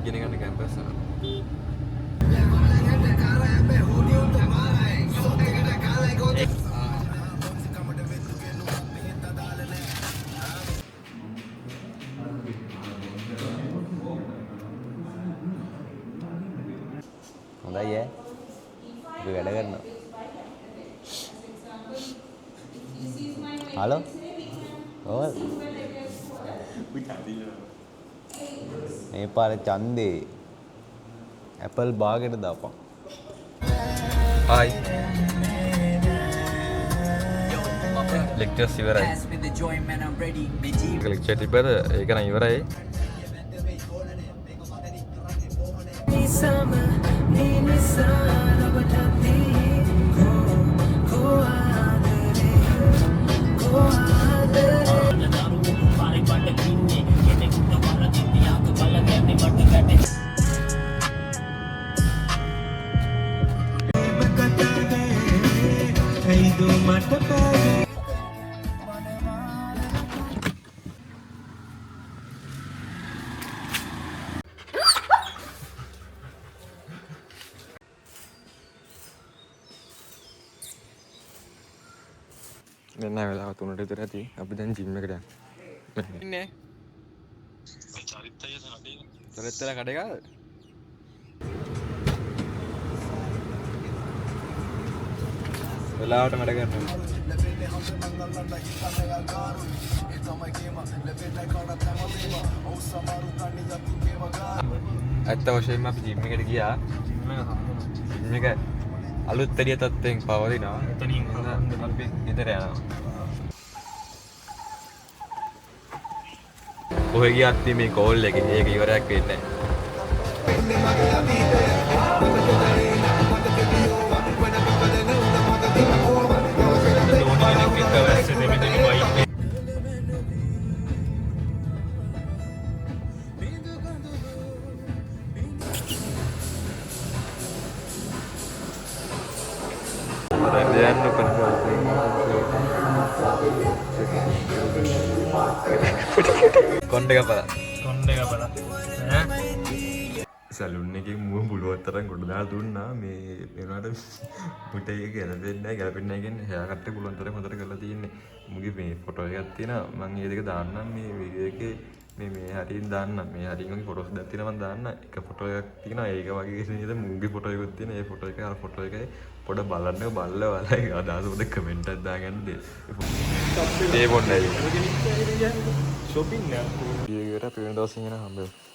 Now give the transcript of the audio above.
ඉගෙන ගන්න කැම්පස් එක. හොඳයි ඈ. අපි වැඩ කරනවා. හලෝ. ඔව්. මේ පාර ඡන්දේ ඇපල් බාගෙට දාපන්. හායි. ලෙක්චර්ස් ඉවරයි. ලෙක්චර් තිබ්බද? ඒක නම් ඉවරයි. දැන් නම් වෙලාව 3ට විතර ඇති. අපි දැන් ජිම් එකට යනවා. ඉන්නේ. චරිතය කඩේ. චරිතය කඩේ ගාද? වෙලාවට වැඩ කරනවා. ඇත්ත වශයෙන්ම අපි ජිම් එකට ගියා. ජිම් එක අලුත් එළිය තත්ත්වයෙන් පවතිනවා. එතනින් අපි ගෙදර යනවා. කොහෙ ගියත් මේ කෝල් එකේ ඒක ඉවරයක් වෙන්නේ නැහැ. කොණ්ඩේ කපලා සැලුන් එකේ මුව පුළුවන් තරම් ගොඩ දාලා දුන්නා මේ වෙනාට මුටේ එක ගැලපෙන්නේ නැහැ කියන්නේ හෙයා කට් එක පුළුවන් තරම් හොඳට කරලා තියෙන්නේ මුගේ මේ ෆොටෝ එකක් තියෙනවා මම ඒ දෙක දාන්නම් මේ වීඩියෝ එකේ මේ හරියෙන් දාන්නම් මේ හරියෙන් වගේ ෆොටෝස් දෙකක් තියෙනවා මම දාන්න එක ෆොටෝ එකක් තියෙනවා ඒක වගේ නේද මුගේ ෆොටෝ එකක් තියෙනවා ඒ ෆොටෝ එක අර ෆොටෝ එකයි පොඩ බලන්න බලලා අදහස් වල කමෙන්ට් එකක් දාගන්න දෙන්න ඒ පොඩ්ඩයි ෂොපින් නෑ ඊයේට පේන දවස් ඉගෙන හම්බෙලා